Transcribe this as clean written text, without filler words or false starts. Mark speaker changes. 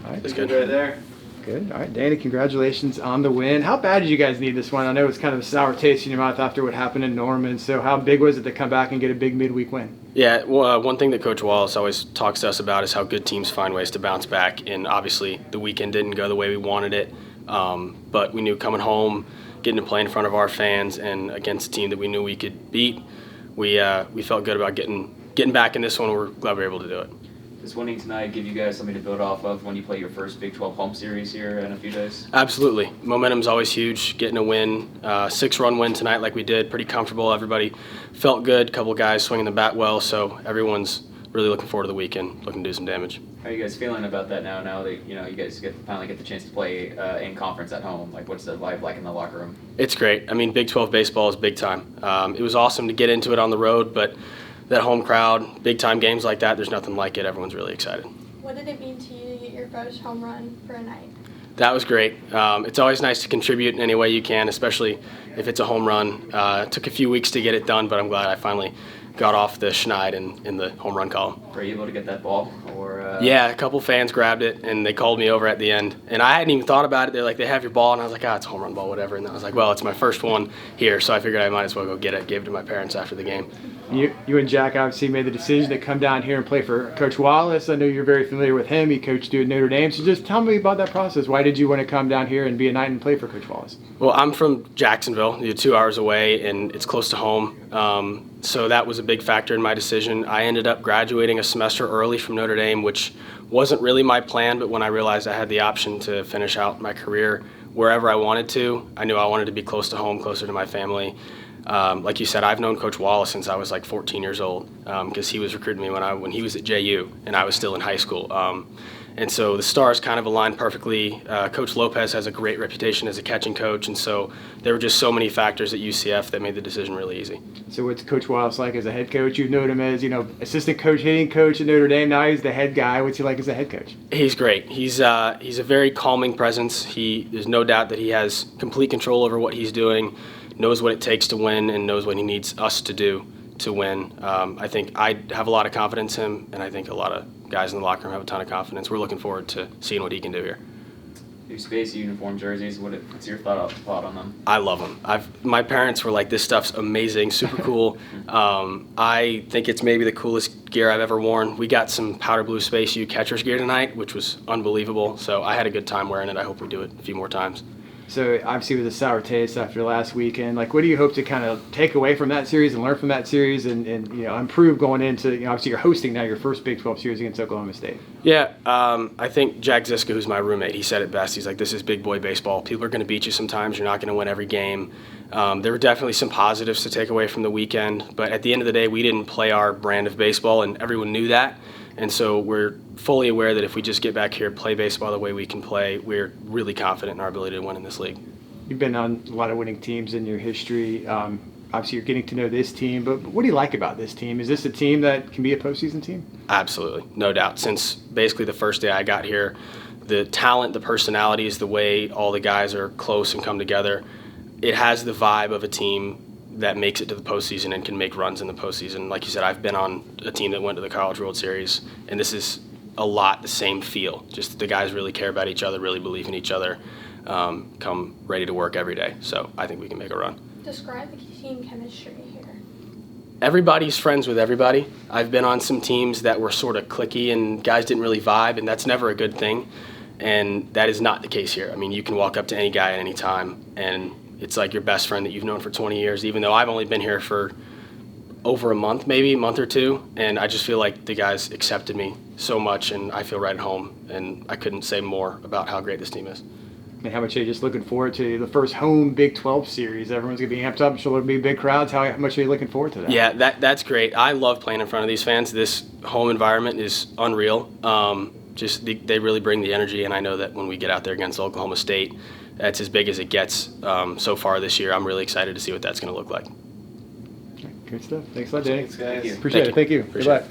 Speaker 1: All right.
Speaker 2: It's good right there.
Speaker 1: Good. All right, Danny, congratulations on the win. How bad did you guys need this one? I know it was kind of a sour taste in your mouth after what happened in Norman. So how big was it to come back and get a big midweek win?
Speaker 3: Yeah, well, one thing that Coach Wallace always talks to us about is how good teams find ways to bounce back. And obviously the weekend didn't go the way we wanted it. But we knew coming home, getting to play in front of our fans and against a team that we knew we could beat, we felt good about getting back in this one. We're glad we were able to do it.
Speaker 2: Does winning tonight give you guys something to build off of when you play your first Big 12 home series here in a few days?
Speaker 3: Absolutely. Momentum's always huge. Getting a win, 6-run win tonight like we did, pretty comfortable. Everybody felt good. A couple of guys swinging the bat well, so everyone's really looking forward to the weekend, looking to do some damage.
Speaker 2: How are you guys feeling about that now that you guys finally get the chance to play in conference at home? Like, what's the vibe like in the locker room?
Speaker 3: It's great. I mean, Big 12 baseball is big time. It was awesome to get into it on the road, but that home crowd, big time games like that, there's nothing like it. Everyone's really excited.
Speaker 4: What did it mean to you to get your first home run for a night?
Speaker 3: That was great. It's always nice to contribute in any way you can, especially if it's a home run. It took a few weeks to get it done, but I'm glad I finally got off the schneid in the home run column.
Speaker 2: Were you able to get that ball?
Speaker 3: Yeah, a couple fans grabbed it, and they called me over at the end. And I hadn't even thought about it. They're like, they have your ball. And I was like, it's a home run ball, whatever. And I was like, well, it's my first one here, so I figured I might as well go get it. Gave it to my parents after the game.
Speaker 1: You and Jack obviously made the decision to come down here and play for Coach Wallace. I know you're very familiar with him. He coached you at Notre Dame. So just tell me about that process. Why did you want to come down here and be a Knight and play for Coach Wallace?
Speaker 3: Well, I'm from Jacksonville, 2 hours away, and it's close to home. So that was a big factor in my decision. I ended up graduating a semester early from Notre Dame, which wasn't really my plan, but when I realized I had the option to finish out my career wherever I wanted to, I knew I wanted to be close to home, closer to my family. Like you said, I've known Coach Wallace since I was like 14 years old because he was recruiting me when he was at JU and I was still in high school. And so the stars kind of aligned perfectly. Coach Lopez has a great reputation as a catching coach, and so there were just so many factors at UCF that made the decision really easy.
Speaker 1: So what's Coach Wallace like as a head coach? You've known him as, assistant coach, hitting coach at Notre Dame. Now he's the head guy. What's he like as a head coach?
Speaker 3: He's great. He's a very calming presence. There's no doubt that he has complete control over what he's doing, knows what it takes to win, and knows what he needs us to do to win. I think I have a lot of confidence in him, and I think a lot of guys in the locker room have a ton of confidence. We're looking forward to seeing what he can do here.
Speaker 2: New space uniform jerseys. What's your thought on them?
Speaker 3: I love them. My parents were like, "This stuff's amazing, super cool." I think it's maybe the coolest gear I've ever worn. We got some powder blue Space U catcher's gear tonight, which was unbelievable. So I had a good time wearing it. I hope we do it a few more times.
Speaker 1: So obviously with a sour taste after last weekend, like what do you hope to kind of take away from that series and learn from that series and improve going into, obviously you're hosting now your first Big 12 series against Oklahoma State?
Speaker 3: Yeah, I think Jack Ziska, who's my roommate, he said it best. He's like, this is big boy baseball. People are going to beat you sometimes. You're not going to win every game. There were definitely some positives to take away from the weekend, but at the end of the day, we didn't play our brand of baseball, and everyone knew that. And so we're fully aware that if we just get back here, play baseball the way we can play, we're really confident in our ability to win in this league.
Speaker 1: You've been on a lot of winning teams in your history. Obviously, you're getting to know this team, but what do you like about this team? Is this a team that can be a postseason team?
Speaker 3: Absolutely, no doubt. Since basically the first day I got here, the talent, the personalities, the way all the guys are close and come together, it has the vibe of a team that makes it to the postseason and can make runs in the postseason. Like you said, I've been on a team that went to the College World Series, and this is a lot the same feel. Just the guys really care about each other, really believe in each other, come ready to work every day. So I think we can make a run.
Speaker 4: Describe the team chemistry here.
Speaker 3: Everybody's friends with everybody. I've been on some teams that were sort of cliquey and guys didn't really vibe, and that's never a good thing. And that is not the case here. I mean, you can walk up to any guy at any time, and it's like your best friend that you've known for 20 years, even though I've only been here for over a month, maybe a month or two. And I just feel like the guys accepted me so much, and I feel right at home. And I couldn't say more about how great this team is.
Speaker 1: And how much are you just looking forward to the first home Big 12 series? Everyone's going to be amped up. I'm sure there'll be big crowds. How much are you looking forward to that?
Speaker 3: Yeah, that's great. I love playing in front of these fans. This home environment is unreal. They really bring the energy, and I know that when we get out there against Oklahoma State, that's as big as it gets so far this year. I'm really excited to see what that's going to look like.
Speaker 1: Good stuff. Thanks a lot, Danny.
Speaker 2: Thanks, guys.
Speaker 1: Appreciate it. Thank you. Good luck.